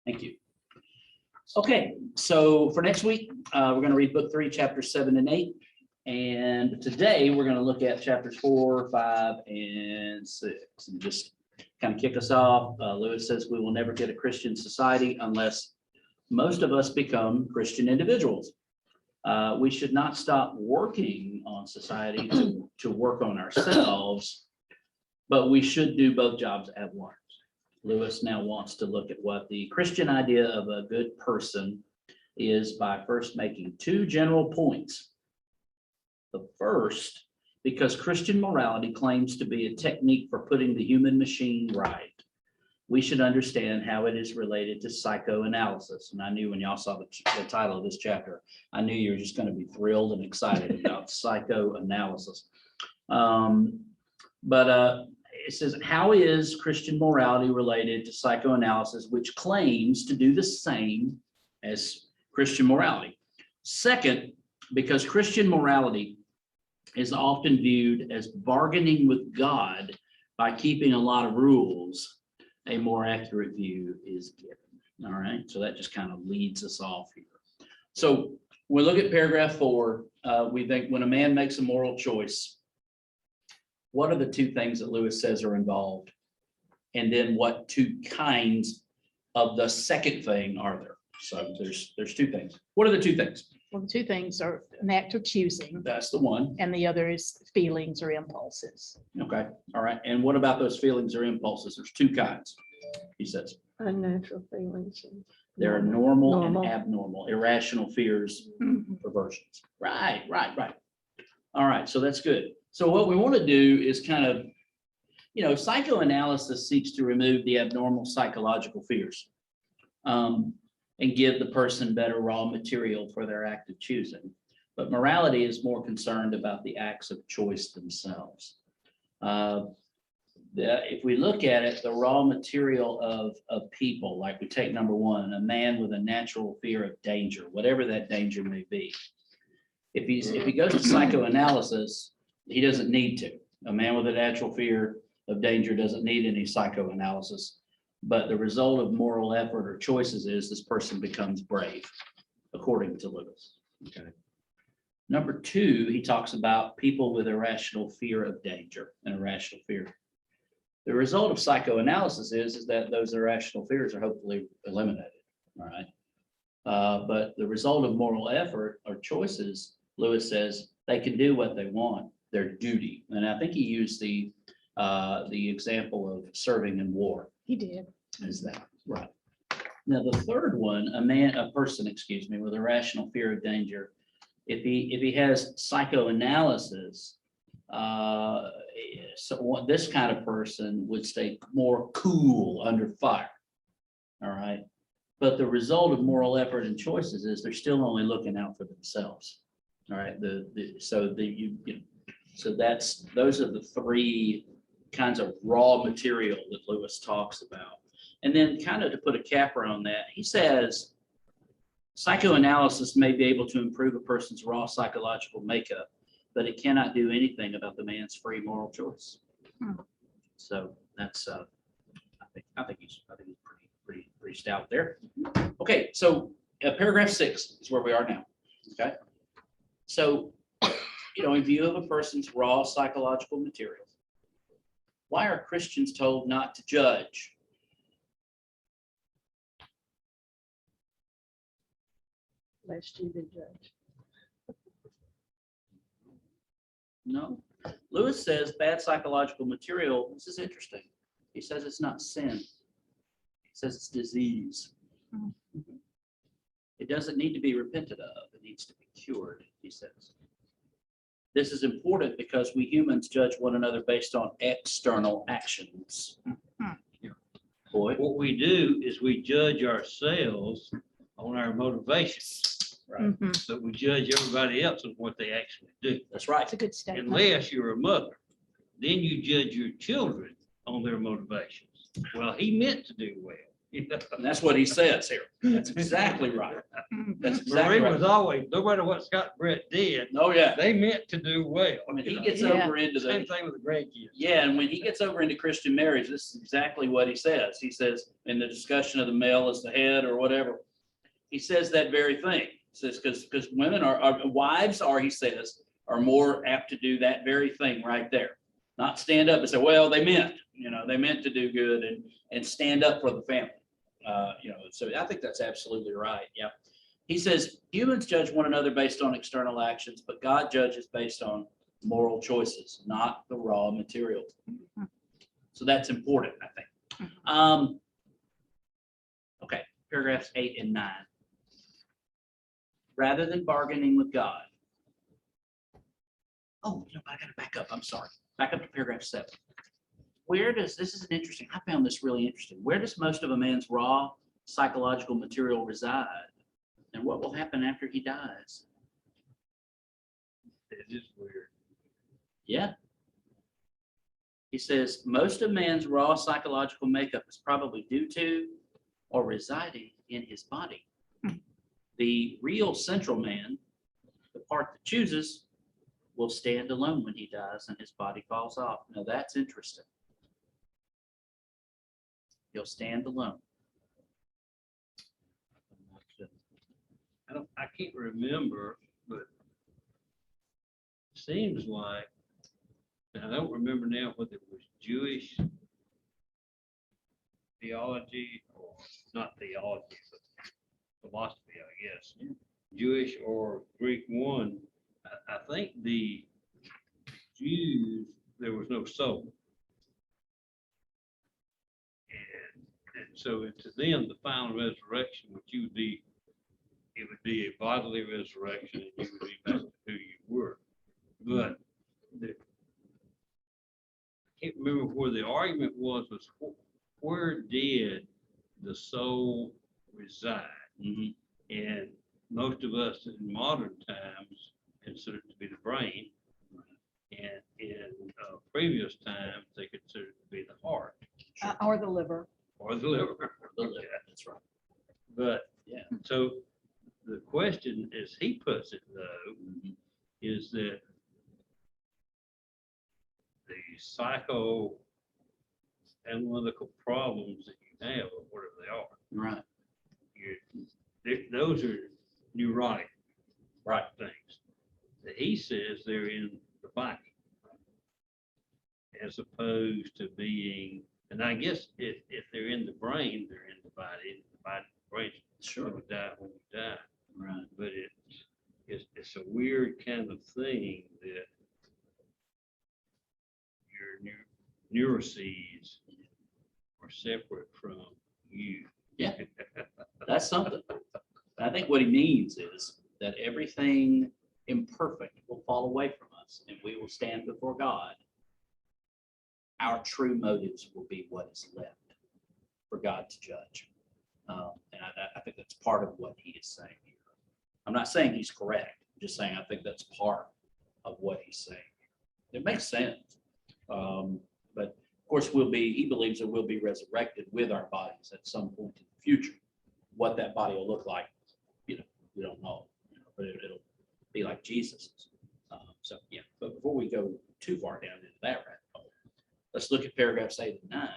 Thank you. Okay, so for next week, we're going to read book 3, chapters 7 and 8. And today we're going to look at chapters 4, 5, and 6. And just kind of kick us off. Lewis says we will never get a Christian society unless most of us become Christian individuals. We should not stop working on society to work on ourselves, but we should do both jobs at once. Lewis now wants to look at what the Christian idea of a good person is by first making 2 general points. The first, because Christian morality claims to be a technique for putting the human machine right, we should understand how it is related to psychoanalysis. And I knew when y'all saw the title of this chapter, I knew you were just going to be thrilled and excited about psychoanalysis. It says, how is Christian morality related to psychoanalysis, which claims to do the same as Christian morality? Second, because Christian morality is often viewed as bargaining with God by keeping a lot of rules, a more accurate view is given. All right, so that just kind of leads us off here. So we look at paragraph 4. We think when a man makes a moral choice, what are the 2 things that Lewis says are involved? And then what 2 kinds of the second thing are there? So there's 2 things. What are the 2 things? Well, the 2 things are an act of choosing, That's the one. and the other is feelings or impulses. Okay, all right. And what about those feelings or impulses? There's 2 kinds, he says. Unnatural feelings. There are normal Normal. and abnormal, irrational fears, perversions. Right. All right, so that's good. So what we want to do is kind of, psychoanalysis seeks to remove the abnormal psychological fears and give the person better raw material for their act of choosing. But morality is more concerned about the acts of choice themselves. If we look at it, the raw material of people, like we take number 1, a man with a natural fear of danger, whatever that danger may be. If he goes to psychoanalysis, he doesn't need to. A man with a natural fear of danger doesn't need any psychoanalysis. But the result of moral effort or choices is this person becomes brave, according to Lewis. Okay. Number 2, he talks about people with irrational fear of danger and irrational fear. The result of psychoanalysis is that those irrational fears are hopefully eliminated. All right. But the result of moral effort or choices, Lewis says, they can do what they want, their duty. And I think he used the example of serving in war. He did. Is that right? Now, the third one, a person, with irrational fear of danger, if he has psychoanalysis, this kind of person would stay more cool under fire. All right. But the result of moral effort and choices is they're still only looking out for themselves. All right. So those are the 3 kinds of raw material that Lewis talks about. And then kind of to put a capper on that, he says psychoanalysis may be able to improve a person's raw psychological makeup, but it cannot do anything about the man's free moral choice. So that's I think he's pretty stout there. Okay, so paragraph 6 is where we are now. Okay, so in view of a person's raw psychological material, why are Christians told not to judge? Lest you be judged. No. Lewis says bad psychological material, this is interesting. He says it's not sin. He says it's disease. It doesn't need to be repented of. It needs to be cured, he says. This is important because we humans judge one another based on external actions. Boy. What we do is we judge ourselves on our motivations, Right. but we judge everybody else on what they actually do. That's right. That's a good statement. Unless you're a mother, then you judge your children on their motivations. Well, he meant to do well, You know? And that's what he says here. That's exactly right. That's exactly Marie was right. always, no matter what Scott and Brett did, Oh, yeah. they meant to do well. When you he know? gets Yeah. over into Same the, thing with the grandkids. yeah, and when he gets over into Christian marriage, this is exactly what he says. He says, in the discussion of the male as the head or whatever, he says that very thing. He says, because women wives are, he says, are more apt to do that very thing right there. Not stand up and say, well, they meant to do good and stand up for the family. So I think that's absolutely right. Yeah. He says humans judge one another based on external actions, but God judges based on moral choices, not the raw material. So that's important, I think. Okay, paragraphs 8 and 9. Rather than bargaining with God. Oh, I got to back up. I'm sorry. Back up to paragraph 7. This is an interesting, I found this really interesting. Where does most of a man's raw psychological material reside? And what will happen after he dies? It is weird. Yeah. He says, most of man's raw psychological makeup is probably due to or residing in his body. The real central man, the part that chooses, will stand alone when he dies and his body falls off. Now that's interesting. He'll stand alone. I can't remember, but it seems like, and I don't remember now whether it was Jewish theology or not theology, but philosophy, I guess. Yeah. Jewish or Greek one. I think the Jews, there was no soul. And so to them, the final resurrection, it would be a bodily resurrection and you would be back to who you were. But I can't remember where the argument was where did the soul reside? Mhm. And most of us in modern times consider it to be the brain. And in previous times, they considered it to be the heart Or the liver. or the liver. That's right. But, Yeah. so the question, as he puts it though, Mhm. is that the psychoanalytical problems that you have, or whatever they are, Right. those are neurotic Right. things. That he says they're in the body, as opposed to being, and I guess if they're in the brain, they're in the body. The body, the brain Sure. will die when we die. Right. But it's a weird kind of thing that your neuroses are separate from you. Yeah. That's something. I think what he means is that everything imperfect will fall away from us and we will stand before God. Our true motives will be what is left for God to judge. And I think that's part of what he is saying here. I'm not saying he's correct. I'm just saying I think that's part of what he's saying. It makes sense. But of course, he believes that we'll be resurrected with our bodies at some point in the future. What that body will look like, we don't know, but it'll be like Jesus's. So, yeah, but before we go too far down into that rabbit hole, let's look at paragraphs 8 and 9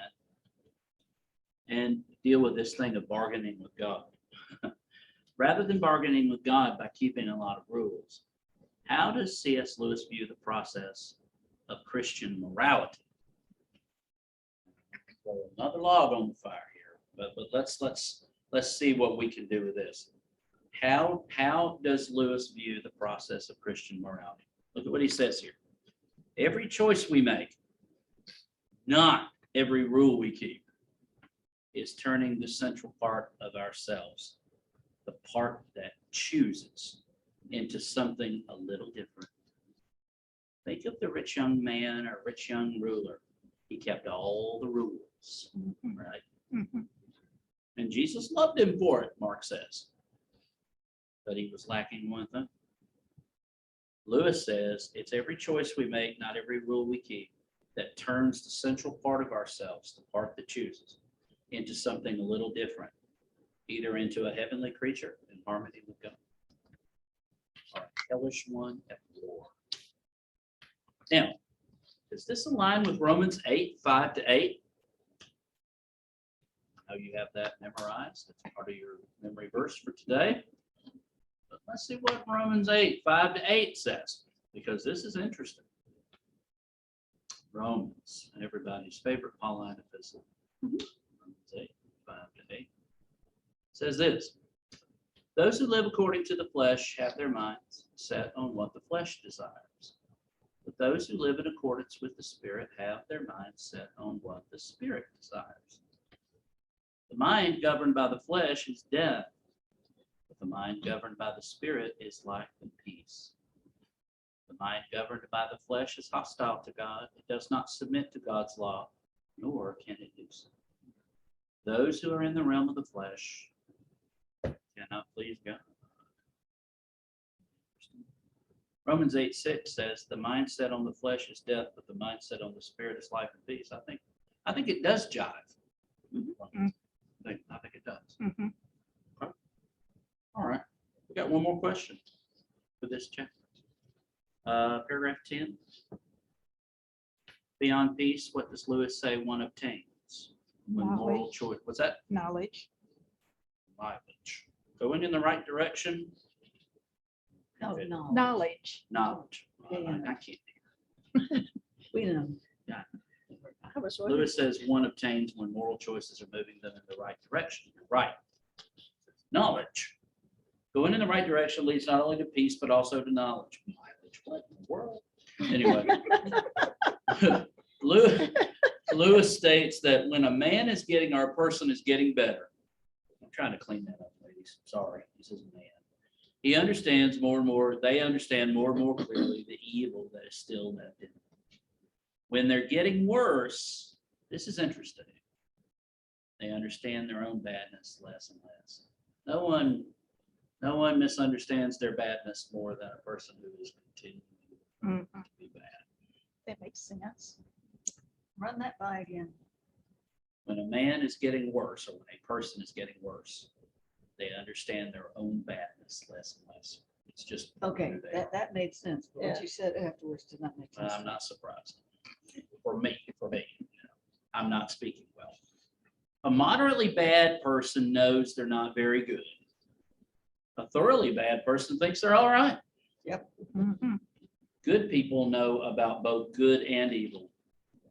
and deal with this thing of bargaining with God. Rather than bargaining with God by keeping a lot of rules, how does C.S. Lewis view the process of Christian morality? Throw another log on the fire here, but let's see what we can do with this. How does Lewis view the process of Christian morality? Look at what he says here. Every choice we make, not every rule we keep, is turning the central part of ourselves, the part that chooses, into something a little different. Think of the rich young man or rich young ruler. He kept all the rules, right? Mhm. And Jesus loved him for it, Mark says. But he was lacking one thing. Lewis says it's every choice we make, not every rule we keep, that turns the central part of ourselves, the part that chooses, into something a little different, either into a heavenly creature in harmony with God, or a hellish one at war. Now, does this align with Romans 8:5-8? I know you have that memorized. It's part of your memory verse for today. But let's see what Romans 8:5-8 says, because this is interesting. Romans, everybody's favorite Pauline epistle. Romans 8:5-8 says this: those who live according to the flesh have their minds set on what the flesh desires. But those who live in accordance with the Spirit have their minds set on what the Spirit desires. The mind governed by the flesh is death, but the mind governed by the Spirit is life and peace. The mind governed by the flesh is hostile to God. It does not submit to God's law, nor can it do so. Those who are in the realm of the flesh cannot please God. Romans 8:6 says the mindset on the flesh is death, but the mindset on the Spirit is life and peace. I think it does jive. I think it does. Mhm. Okay. All right. We got one more question for this chapter. Paragraph 10. Beyond peace, what does Lewis say one obtains when moral Knowledge. choice? What's that? Knowledge. Mileage. Going in the right direction. No, Okay. no. Knowledge. Yeah. I can't. We know. Yeah. I was wondering. Lewis says one obtains when moral choices are moving them in the right direction. You're right. Knowledge. Going in the right direction leads not only to peace, but also to knowledge. Mileage. What in the world? Anyway. Lewis states that when a man is getting or a person is getting better, I'm trying to clean that up, ladies. Sorry, this is a man. He understands more and more, they understand more and more clearly the evil that is still left in them. When they're getting worse, this is interesting. They understand their own badness less and less. No one misunderstands their badness more than a person who is continuing Mhm. to be bad. That makes sense. Run that by again. When a man is getting worse, or when a person is getting worse, they understand their own badness less and less. It's just. Okay, who they are. that made sense. But what you said afterwards did not make sense. I'm not surprised. For me, I'm not speaking well. A moderately bad person knows they're not very good. A thoroughly bad person thinks they're all right. Mhm. Good people know about both good and evil.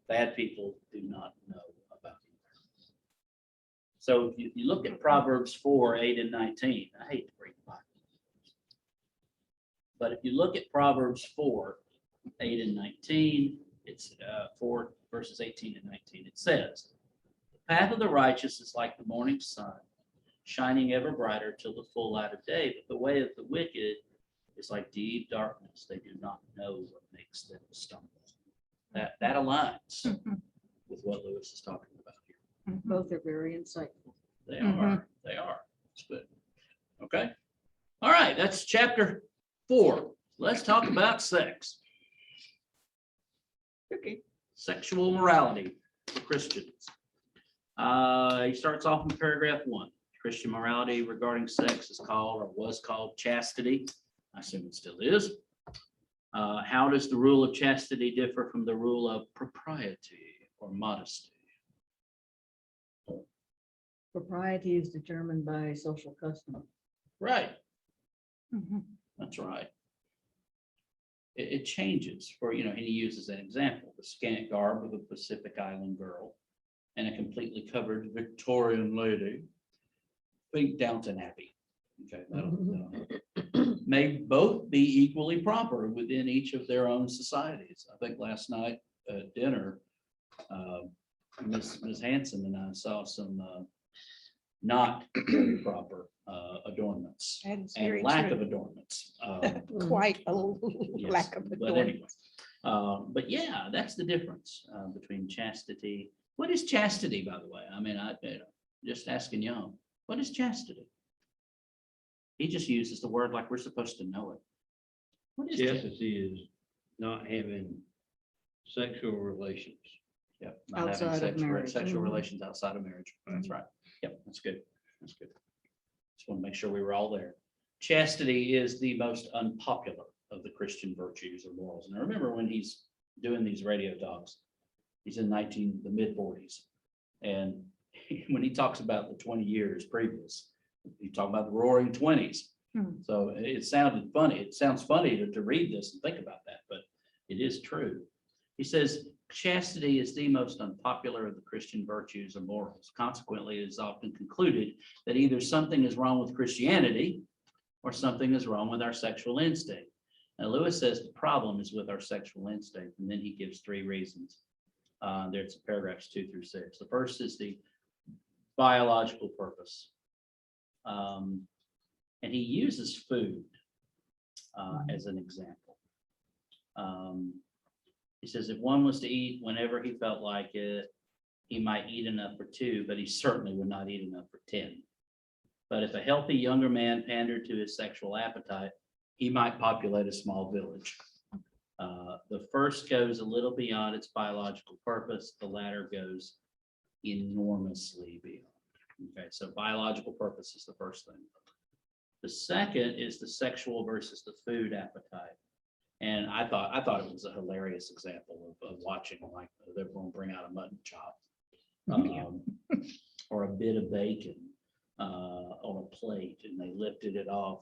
Bad people do not know about either. So if you look at Proverbs 4:8-19, I hate to read the Bible. But if you look at Proverbs 4:8-19, it's 4 verses 18-19. It says, the path of the righteous is like the morning sun, shining ever brighter till the full light of day. But the way of the wicked is like deep darkness. They do not know what makes them stumble. That aligns Mhm. with what Lewis is talking about here. Mhm. Both are very insightful. They Mhm. are. They are. It's good. Okay. All right. That's chapter 4. Let's talk about sex. Okay. Sexual morality for Christians. He starts off in paragraph 1. Christian morality regarding sex is called, or was called, chastity. I assume it still is. How does the rule of chastity differ from the rule of propriety or modesty? Propriety is determined by social custom. Right. Mhm. That's right. It changes for, and he uses an example, the scant garb of a Pacific Island girl and a completely covered Victorian lady. Think Downton Abbey. Okay, may both be equally proper within each of their own societies. I think last night at dinner, Ms. Hanson and I saw some not very proper adornments That is and very lack of true. adornments. Quite a Yes, lack of but anyway, adornment. but yeah, that's the difference between chastity. What is chastity, by the way? I mean, just asking Young, what is chastity? He just uses the word like we're supposed to know it. What is chastity? Chastity is not having sexual relations. Yep. Not having Outside of sex- marriage. Sexual Mhm. relations outside of marriage. That's right. Yep, that's good. That's good. Just want to make sure we were all there. Chastity is the most unpopular of the Christian virtues or morals. And I remember when he's doing these radio talks, he's in the mid-40s. And when he talks about the 20 years previous, he talking about the roaring 20s. Hmm. So it sounded funny. It sounds funny to read this and think about that, but it is true. He says, chastity is the most unpopular of the Christian virtues or morals. Consequently, it is often concluded that either something is wrong with Christianity or something is wrong with our sexual instinct. Now, Lewis says the problem is with our sexual instinct, and then he gives 3 reasons. There's paragraphs 2 through 6. The first is the biological purpose. And he uses food as an example. He says if one was to eat whenever he felt like it, he might eat enough for 2, but he certainly would not eat enough for 10. But if a healthy younger man pandered to his sexual appetite, he might populate a small village. The first goes a little beyond its biological purpose. The latter goes enormously beyond. Okay, so biological purpose is the first thing. The second is the sexual versus the food appetite. And I thought it was a hilarious example of watching, like they're going to bring out a mutton chop or a bit of bacon on a plate, and they lifted it off.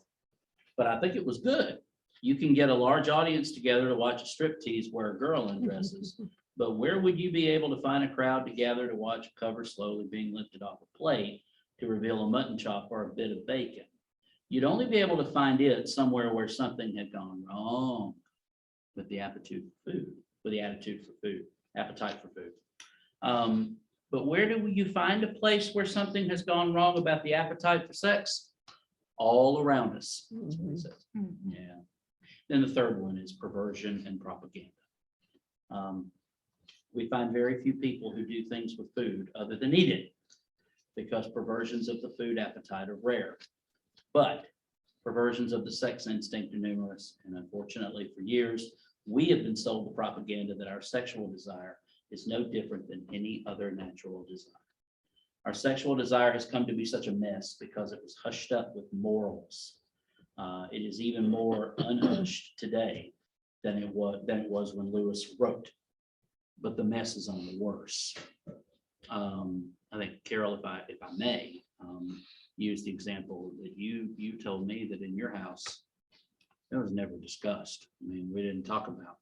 But I think it was good. You can get a large audience together to watch a striptease where a girl undresses, but where would you be able to find a crowd together to watch a cover slowly being lifted off a plate to reveal a mutton chop or a bit of bacon? You'd only be able to find it somewhere where something had gone wrong with the attitude for food, with the attitude for food, appetite for food. But where do you find a place where something has gone wrong about the appetite for sex? All around us. That's what he says. Mhm. Yeah. Then the third one is perversion and propaganda. We find very few people who do things with food other than eat it, because perversions of the food appetite are rare. But perversions of the sex instinct are numerous, and unfortunately, for years, we have been sold the propaganda that our sexual desire is no different than any other natural desire. Our sexual desire has come to be such a mess because it was hushed up with morals. It is even more unhushed today than it was when Lewis wrote. But the mess is on the worse. I think, Carol, if I may, use the example that you told me that in your house, it was never discussed. I mean, we didn't talk about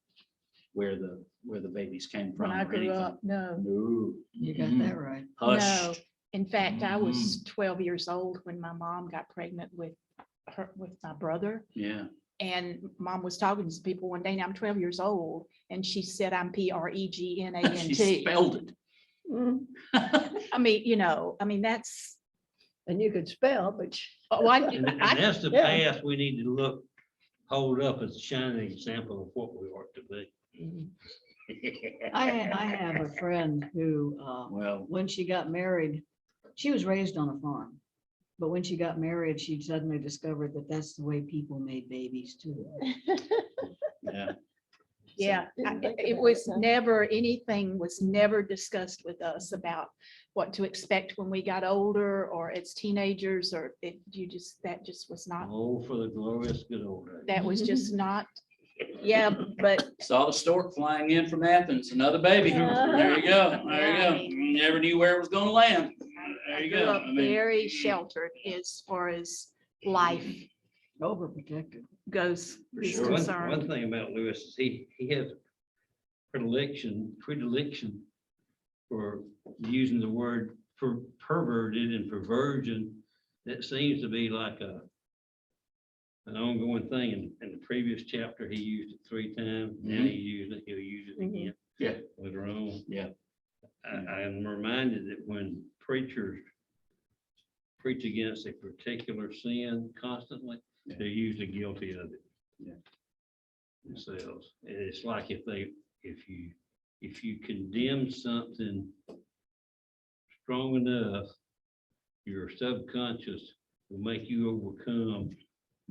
where the babies came from. When I or grew anything. up, no, No. You got Mhm. that right. no. Hushed. In fact, I was 12 years old when my mom got pregnant with my brother. Yeah. And mom was talking to people one day, and I'm 12 years old, and she said, I'm She PREGNANT. spelled it. Mm. I mean, that's, And you could spell, but oh, And that's the Yeah. path we need to hold up as a shining example of what we ought to be. I have a friend who, Well, when she got married, she was raised on a farm. But when she got married, she suddenly discovered that that's the way people made babies too. yeah. yeah, it was never, anything was never discussed with us about what to expect when we got older or as teenagers, or that just was not, Oh, for the glorious good old days. that was just not, yeah, but Saw the stork flying in from Athens, another baby. There you go. There you go. You never knew where it was going to land. There I you grew go. up I mean, very sheltered as far as life Overprotected. goes, For is sure. One concerned. thing about Lewis is he has predilection for using the word for perverted and perversion. That seems to be like an ongoing thing. In the previous chapter, he used it 3 times. Now he used it, he'll use it again. Yeah. Later on. Yeah. I am reminded that when preachers preach against a particular sin constantly, Yeah. they're usually guilty of it. Yeah. Themselves. And it's like if you condemn something strong enough, your subconscious will make you overcome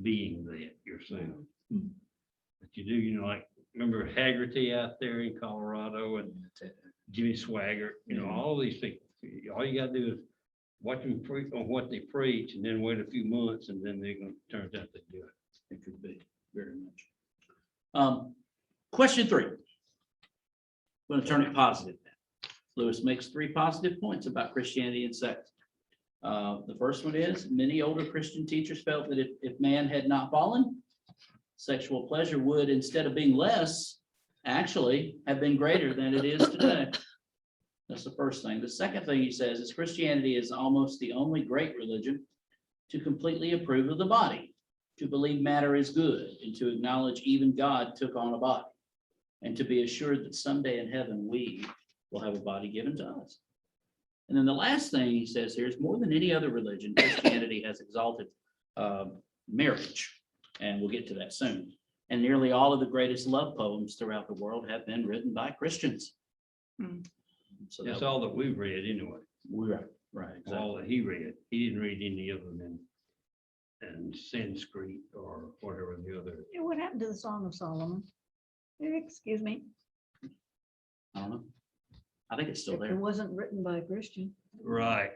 being that yourself. But you do, like, remember Haggerty out there in Colorado, and Jimmy Swaggart, all these people. All you gotta do is watch them preach on what they preach and then wait a few months and then they're gonna, turns out they do it. It could be, very much. Question 3. I'm going to turn it positive now. Lewis makes 3 positive points about Christianity and sex. The first one is, many older Christian teachers felt that if man had not fallen, sexual pleasure would, instead of being less, actually have been greater than it is today. That's the first thing. The second thing he says is Christianity is almost the only great religion to completely approve of the body, to believe matter is good, and to acknowledge even God took on a body, and to be assured that someday in heaven we will have a body given to us. And then the last thing he says here is more than any other religion, Christianity has exalted marriage, and we'll get to that soon. And nearly all of the greatest love poems throughout the world have been written by Christians. Hmm. So That's that, all that we've read anyway, right, all exactly. that he read. He didn't read any of them in Sanskrit or whatever the other. Yeah, what happened to the Song of Solomon? Excuse me, I don't know. I think it's still it there. wasn't written by a Christian. Right.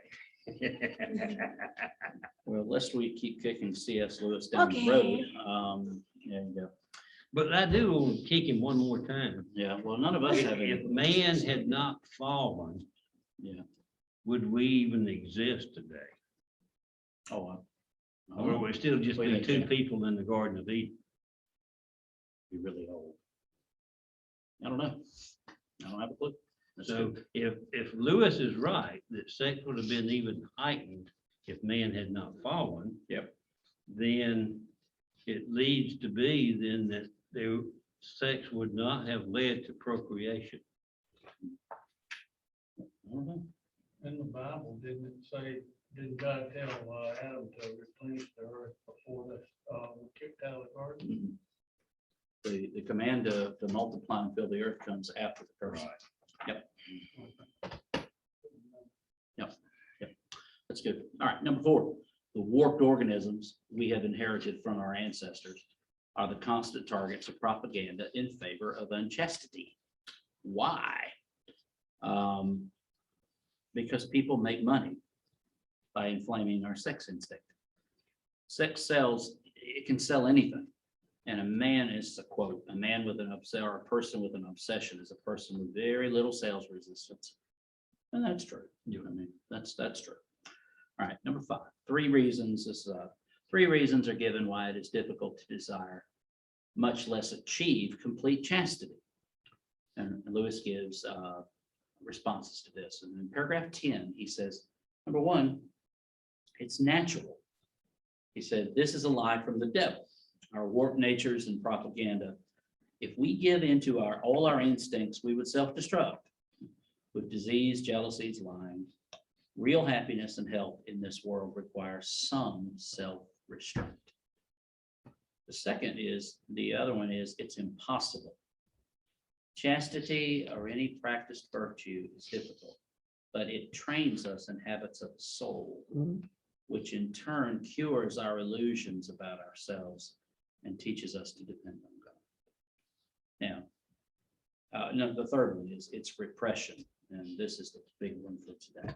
Well, lest we keep kicking C.S. Lewis down the road. There you go. But I do want to kick him one more time. Yeah, well, none of us have any. If man had not fallen, Yeah. would we even exist today? Oh, Or would it still just What do you be think, 2 Ken? people in the Garden of Eden? be really old. I don't know. I don't have a clue. That's So good. if Lewis is right, that sex would have been even heightened if man had not fallen. Yep. Then it leads to be then that their sex would not have led to procreation. I don't know. In the Bible, didn't it say, didn't God tell Adam to replenish the earth before the, kicked out of the garden? Mhm. The command to multiply and fill the earth comes after the curse. That's good. All right, number 4, the warped organisms we have inherited from our ancestors are the constant targets of propaganda in favor of unchastity. Why? Because people make money by inflaming our sex instinct. Sex sells, it can sell anything. And a man is, a quote, a man with an obsession, or a person with an obsession is a person with very little sales resistance. And that's true. You know what I mean? That's true. All right, number 5, 3 reasons. 3 reasons are given why it is difficult to desire, much less achieve complete chastity. And Lewis gives responses to this. And in paragraph 10, he says, number 1, it's natural. He said, this is a lie from the devil. Our warped natures and propaganda. If we give into all our instincts, we would self-destruct with disease, jealousies, lying. Real happiness and health in this world requires some self-restraint. The other one is it's impossible. Chastity or any practiced virtue is difficult, but it trains us in habits of the soul, which in turn cures our illusions about ourselves and teaches us to depend on God. Now, no, the third one is it's repression, and this is the big one for today.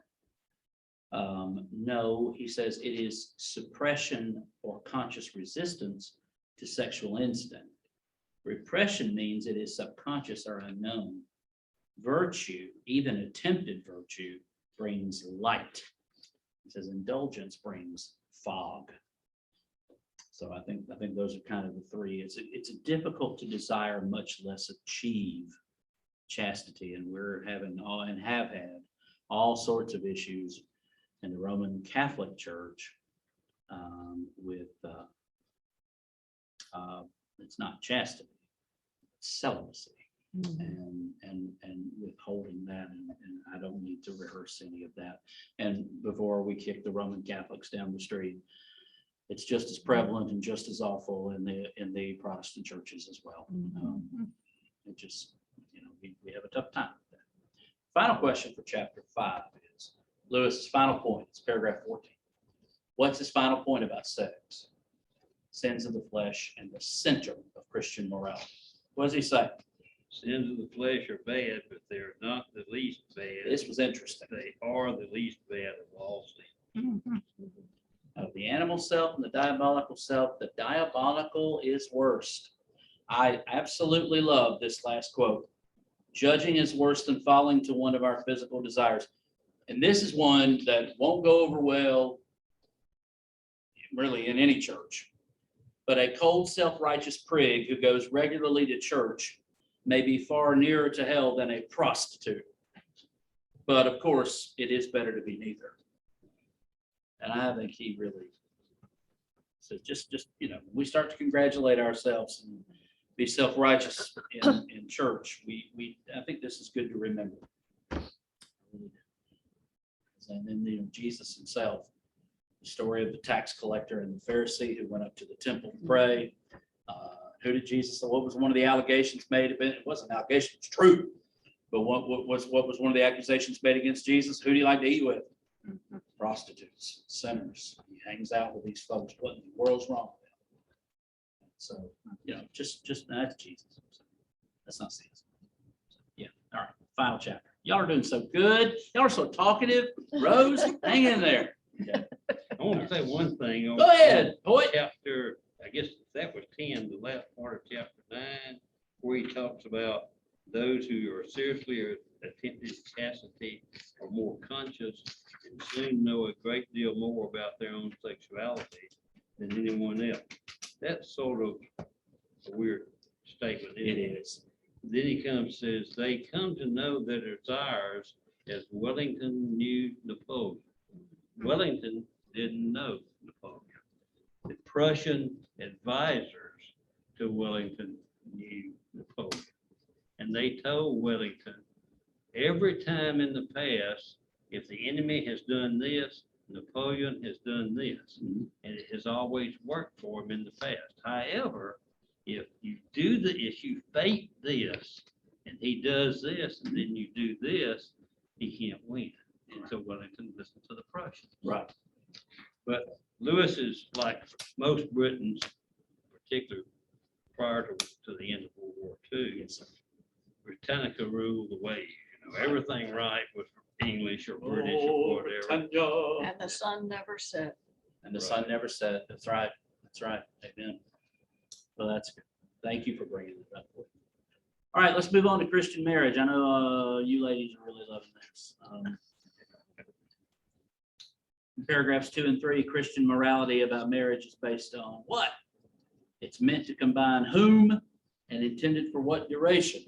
No, he says it is suppression or conscious resistance to sexual instinct. Repression means it is subconscious or unknown. Virtue, even attempted virtue, brings light. He says indulgence brings fog. So I think those are kind of the 3. It's difficult to desire, much less achieve chastity, and we're having and have had all sorts of issues in the Roman Catholic Church with it's not chastity, it's celibacy, and withholding that, and I don't need to rehearse any of that. And before we kick the Roman Catholics down the street, it's just as prevalent and just as awful in the Protestant churches as well. It just, we have a tough time with that. Final question for chapter 5 is Lewis's final point. It's paragraph 14. What's his final point about sex? Sins of the flesh and the center of Christian morality. What does he say? Sins of the flesh are bad, but they're not the least bad. This was interesting. They are the least bad of all sin. Mhm. Of the animal self and the diabolical self, the diabolical is worst. I absolutely love this last quote. Judging is worse than falling to one of our physical desires. And this is one that won't go over well really in any church. But a cold, self-righteous prig who goes regularly to church may be far nearer to hell than a prostitute. But of course, it is better to be neither. And I think he really, so just, we start to congratulate ourselves and be self-righteous in church. I think this is good to remember. And then, Jesus himself, the story of the tax collector and the Pharisee who went up to the temple to pray. Who did Jesus, what was one of the allegations made? It wasn't an allegation, it's true. But what was one of the accusations made against Jesus? Who do you like to eat with? Mhm. Prostitutes, sinners. He hangs out with these folks. What in the world's wrong with them? So, just that's Jesus. That's not sin. Yeah. All right. Final chapter. Y'all are doing so good. Y'all are so talkative. Rose, hang in there. Okay. I want to say one thing. on- Go ahead, boy. Chapter, I guess that was 10, the last part of chapter 9, where he talks about those who are seriously attempting chastity are more conscious and soon know a great deal more about their own sexuality than anyone else. That's sort of a weird statement. It is. Then he comes, says, they come to know their desires as Wellington knew Napoleon. Wellington didn't know Napoleon. The Prussian advisors to Wellington knew Napoleon. And they told Wellington, every time in the past, if the enemy has done this, Napoleon has done this. Mhm. And it has always worked for him in the past. However, if you fake this, and he does this, and then you do this, he can't win. And so Wellington listened to the Prussians. Right. But Lewis is like most Britons, particularly prior to the end of World War II. Yes, sir. Britannica ruled the waves. Everything right was English or British or Oh, whatever. Britannia. And the sun never set. And the sun never set. That's right. That's right. Amen. Well, that's good. Thank you for bringing it up. All right, let's move on to Christian marriage. I know you ladies are really loving this. Paragraphs 2 and 3, Christian morality about marriage is based on what? It's meant to combine whom and intended for what duration.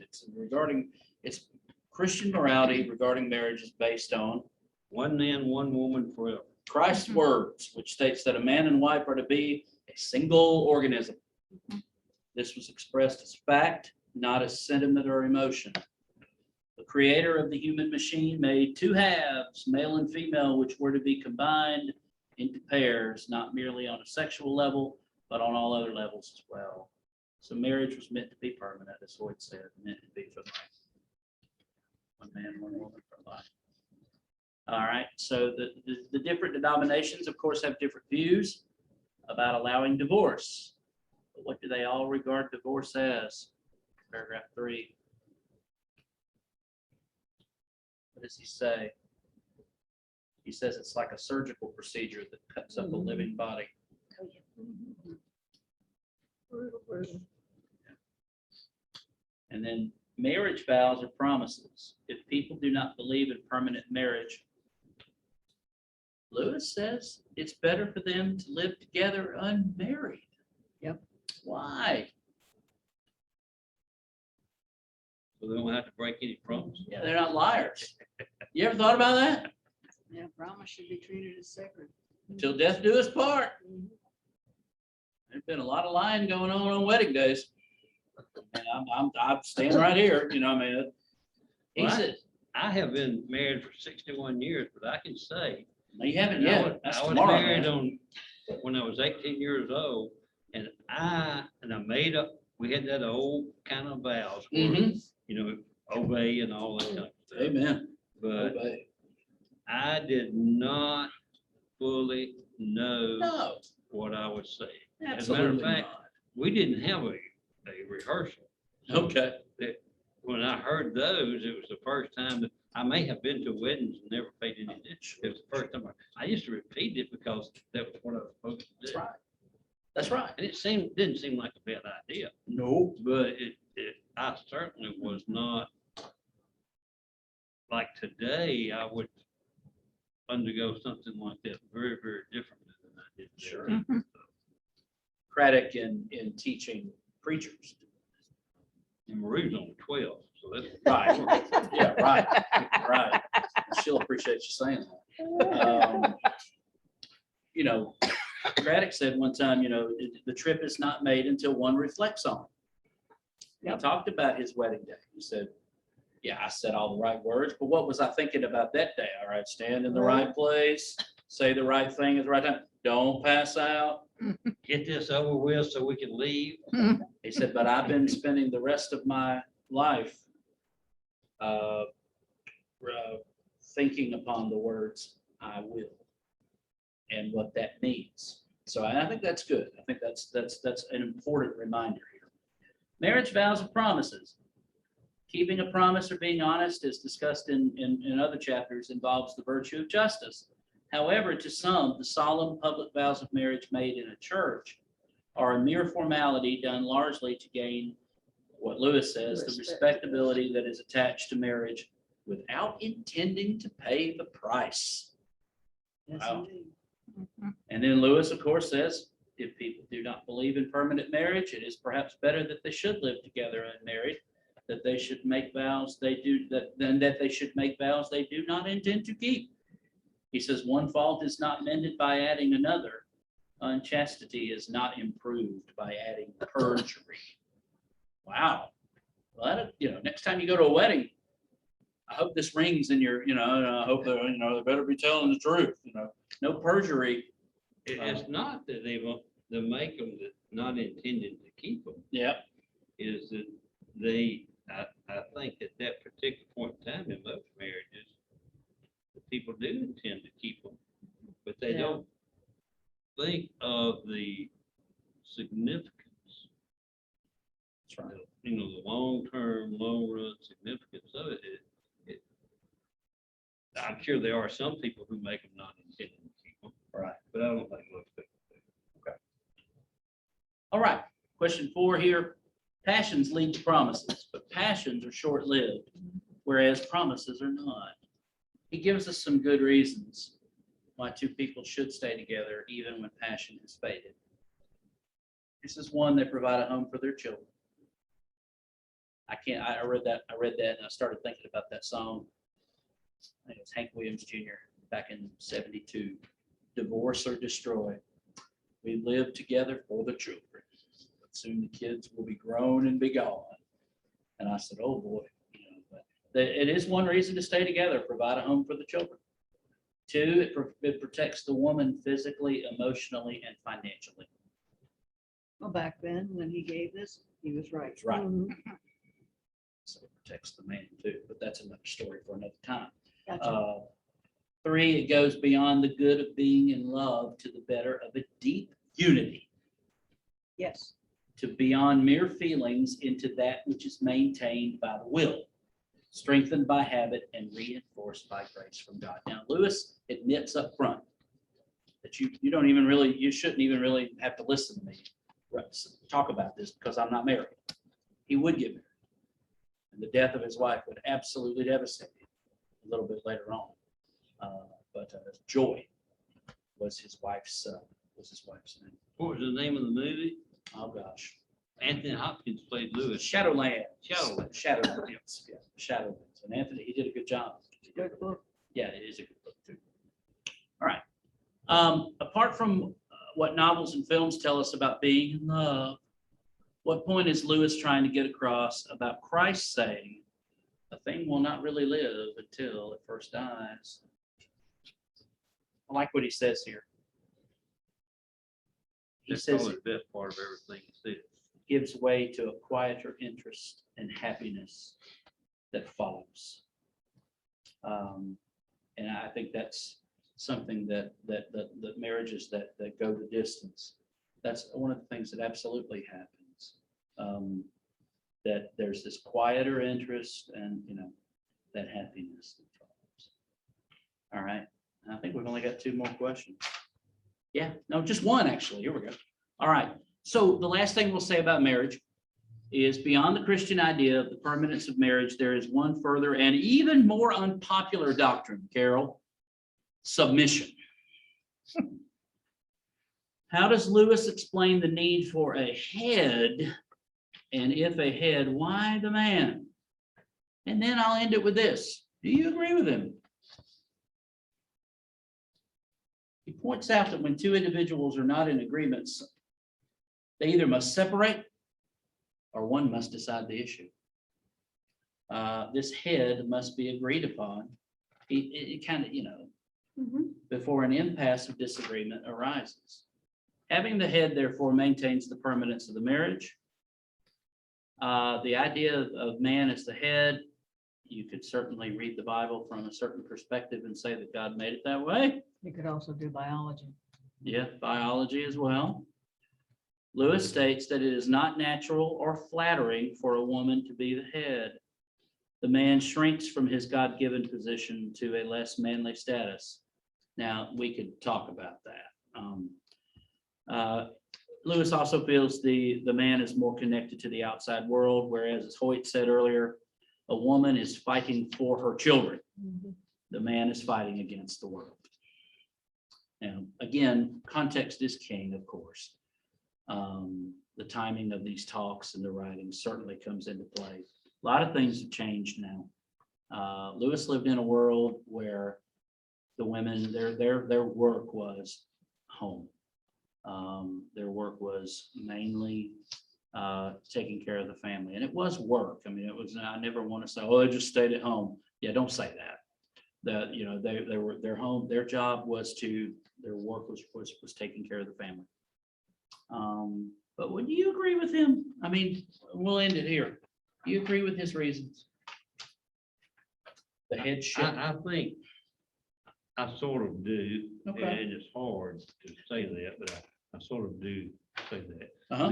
It's Christian morality regarding marriage is based on One man, one woman forever. Christ's words, which states that a man and wife are to be a single organism. This was expressed as fact, not as sentiment or emotion. The creator of the human machine made two halves, male and female, which were to be combined into pairs, not merely on a sexual level, but on all other levels as well. So marriage was meant to be permanent, as Lloyd said, meant to be for life. One man, one woman for life. All right, so the different denominations, of course, have different views about allowing divorce. But what do they all regard divorce as? Paragraph 3. What does he say? He says it's like a surgical procedure that cuts up a living body. And then marriage vows are promises. If people do not believe in permanent marriage, Lewis says it's better for them to live together unmarried. Yep. Why? So they don't have to break any promises. Yeah, they're not liars. You ever thought about that? Yeah, promise should be treated as sacred. Till death do us part. There's been a lot of lying going on wedding days. And I'm staying right here, you know, I mean, he Well, said, I have been married for 61 years, but I can say. no, you haven't I yet. was- That's I was tomorrow, married man. when I was 18 years old, and I made up, we had that old kind of vows, where, Mhm. you know, obey and all that kind of stuff. Amen. But Obey. I did not fully know No, what I was saying. As a matter of absolutely fact, not. we didn't have a rehearsal. Okay. when I heard those, it was the first time that I may have been to weddings and never paid any attention. It was the first time I used to repeat it because that was what I was supposed to That's do. right. That's right. And it didn't seem like a bad idea, No. but I certainly was not, like today, I would undergo something like that very, very differently than I did. then. Sure. Mhm. Craddock in teaching preachers. And Marie's only 12, so that's. Right. Yeah, right, right. She'll appreciate you saying that. You know, Craddock said one time, you know, the trip is not made until one reflects on it. He talked about his wedding day. He said, yeah, I said all the right words, but what was I thinking about that day? All right, stand in the right place, say the right thing at the right time. Don't pass out. Get this over with so we can leave. He said, but I've been spending the rest of my life uh, thinking upon the words, I will, and what that means. So I think that's good. I think that's an important reminder here. Marriage vows and promises. Keeping a promise or being honest, as discussed in other chapters, involves the virtue of justice. However, to some, the solemn public vows of marriage made in a church are a mere formality done largely to gain what Lewis says, the respectability that is attached to marriage without intending to pay the price. Yes, Wow. indeed. And then Lewis, of course, says, if people do not believe in permanent marriage, it is perhaps better that they should live together unmarried, that they should make vows than that they should make vows they do not intend to keep. He says, one fault is not mended by adding another. Unchastity is not improved by adding perjury. Wow. Well, next time you go to a wedding, I hope this rings in your, and I hope that, they better be telling the truth, no perjury. It's not that they make them that not intending to keep them, Yeah, is that I think at that particular point in time in most marriages, the people do intend to keep them, but they Yeah. don't think of the significance. that's right. The long-term, long-run significance of it. I'm sure there are some people who make them not intending to keep them, Right. but I don't think most people do. All right. Question 4 here. Passions lead to promises, but passions are short-lived, whereas promises are not. He gives us some good reasons why two people should stay together even when passion has faded. This is one, they provide a home for their children. I read that and I started thinking about that song. I think it's Hank Williams Jr. back in '72. Divorce or destroy. We live together for the children. But soon the kids will be grown and be gone. And I said, oh boy, but it is one reason to stay together, provide a home for the children. 2, it protects the woman physically, emotionally, and financially. Well, back then, when he gave this, he was right. That's right. Mhm. So it protects the man too, but that's another story for another time. Gotcha. 3, it goes beyond the good of being in love to the better of a deep unity, Yes. to beyond mere feelings into that which is maintained by the will, strengthened by habit, and reinforced by grace from God. Now, Lewis admits up front that you shouldn't even really have to listen to me talk about this because I'm not married. He would get married. And the death of his wife would absolutely devastate him a little bit later on. But Joy was his wife's name. What was the name of the movie? Oh, gosh. Anthony Hopkins played Lewis. Shadowlands. Shadowlands. Shadowlands, yeah, Shadowlands. And Anthony, he did a good job. Good book. Yeah, it is a good book too. All right. Apart from what novels and films tell us about being in love, what point is Lewis trying to get across about Christ saying, a thing will not really live until it first dies? I like what he says here. He That's says probably it the best part of everything he said. gives way to a quieter interest and happiness that follows. And I think that's something that marriages that go the distance, that's one of the things that absolutely happens. that there's this quieter interest and, that happiness. that follows. All right, I think we've only got 2 more questions. Yeah, no, just one, actually. Here we go. All right, so the last thing we'll say about marriage is beyond the Christian idea of the permanence of marriage, there is one further and even more unpopular doctrine, Carol: submission. How does Lewis explain the need for a head? And if a head, why the man? And then I'll end it with this. Do you agree with him? He points out that when 2 individuals are not in agreement, they either must separate or one must decide the issue. This head must be agreed upon. It kind of, before an impasse of disagreement arises. Having the head, therefore, maintains the permanence of the marriage. The idea of man as the head, you could certainly read the Bible from a certain perspective and say that God made it that way. You could also do biology. Yeah, biology as well. Lewis states that it is not natural or flattering for a woman to be the head. The man shrinks from his God-given position to a less manly status. Now, we could talk about that. Lewis also feels the man is more connected to the outside world, whereas, as Hoyt said earlier, a woman is fighting for her children. The man is fighting against the world. And again, context is king, of course. The timing of these talks and the writing certainly comes into play. A lot of things have changed now. Lewis lived in a world where the women, their work was home. Their work was mainly taking care of the family, and it was work. I mean, it was. I never want to say, "Oh, I just stayed at home." Yeah, don't say that. That they were their home. Their job was their work was taking care of the family. But would you agree with him? I mean, we'll end it here. Do you agree with his reasons? The headship. I think I sort of do, Okay. and it's hard to say that, but I sort of do say that. Uh-huh.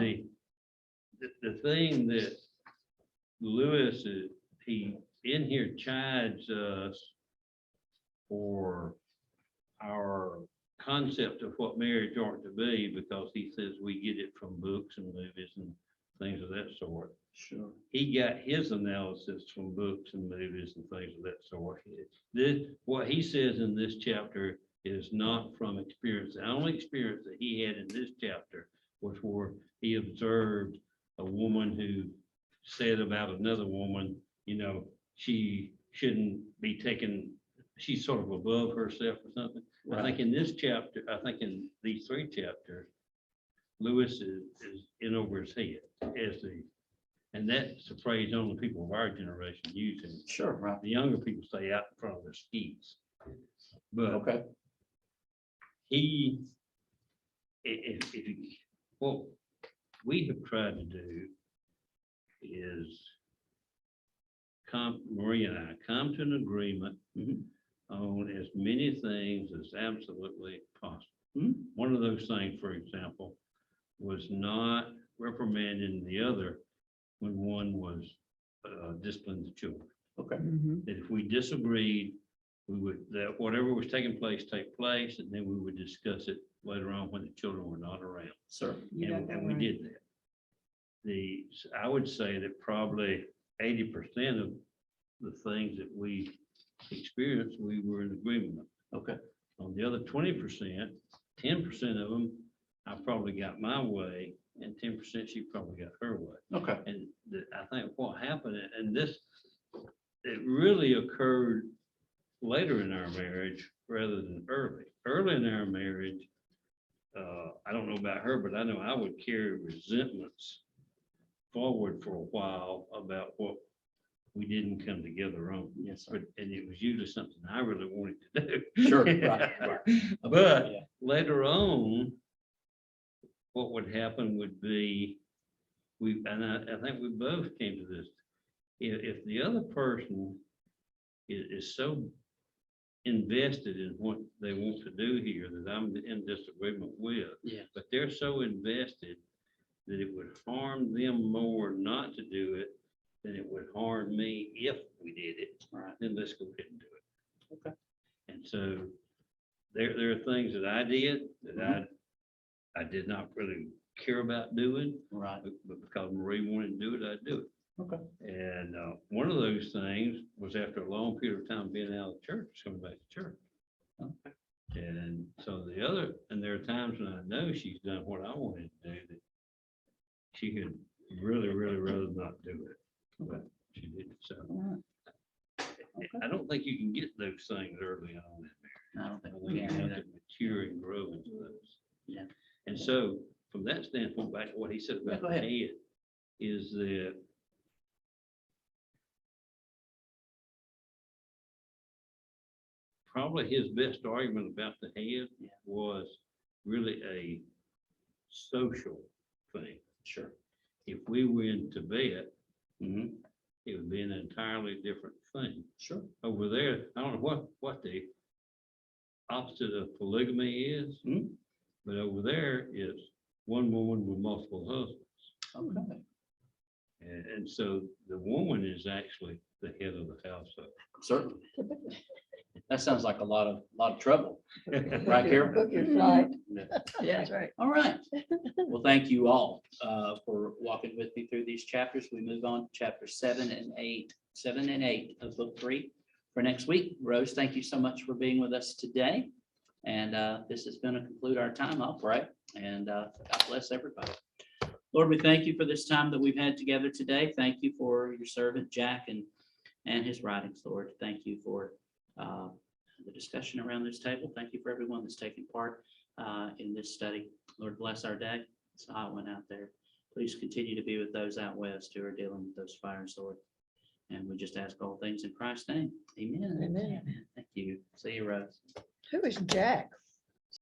The thing that Lewis is, he in here chides us for our concept of what marriage ought to be, because he says we get it from books and movies and things of that sort. Sure. He got his analysis from books and movies and things of that sort. What he says in this chapter is not from experience. The only experience that he had in this chapter was where he observed a woman who said about another woman, she shouldn't be taken, she's sort of above herself or something. I think in this chapter, I think in these 3 chapters, Lewis is in over his head and that's a phrase only people of our generation use. And Sure. Right. the younger people say out in front of their skis. But Okay. What we have tried to do is Maria and I come to an agreement Mhm. on as many things as absolutely possible. Mhm. One of those things, for example, was not reprimanding the other when one was disciplining the children. Okay. That if we disagreed, that whatever was taking place, take place, and then we would discuss it later on when the children were not around. Sir. You got And that we right. did that. I would say that probably 80% of the things that we experienced, we were in agreement with. Okay. On the other 20%, 10% of them, I probably got my way, and 10% she probably got her way. Okay. And I think what happened, and it really occurred later in our marriage rather than early. Early in our marriage, I don't know about her, but I know I would carry resentments forward for a while about what we didn't come together on. Yes, sir. And it was usually something I really wanted to do. Sure. Right. But Yeah. later on, what would happen would be, I think we both came to this. If the other person is so invested in what they want to do here that I'm in disagreement with, Yeah. but they're so invested that it would harm them more not to do it then it would harm me if we did it. Right. Then let's go ahead and do it. Okay. And so there are things that I did that I did not really care about doing, Right. but because Marie wanted to do it, I'd do it. Okay. And one of those things was after a long period of time being out of church, coming back to church. Okay. And so there are times when I know she's done what I wanted to do that she could really, really rather not do it. But she did, so. I don't think you can get those things early on in marriage. I don't I think think we you can have either. to mature and grow into those. Yeah. And so from that standpoint, back to what he said Yeah, about go the ahead. head, is that probably his best argument about the head Yeah. was really a social thing. Sure. If we were in Tibet, Mhm. it would be an entirely different thing. Sure. Over there, I don't know what the opposite of polygamy is, Mhm. but over there it's one woman with multiple husbands. Okay. And so the woman is actually the head of the household. Certainly. That sounds like a lot of trouble. Right here. Book your flight. Yeah. Yeah, that's right. All right. Well, thank you all for walking with me through these chapters. We move on to chapter 7 and 8 of book 3 for next week. Rose, thank you so much for being with us today. And this is going to conclude our time. I'll pray. And God bless everybody. Lord, we thank you for this time that we've had together today. Thank you for your servant Jack and his writings, Lord. Thank you for the discussion around this table. Thank you for everyone that's taking part in this study. Lord, bless our day. It's a hot one out there. Please continue to be with those out west who are dealing with those fires, Lord. And we just ask all things in Christ's name. Amen. Amen. Thank you. See you, Rose. Who is Jack?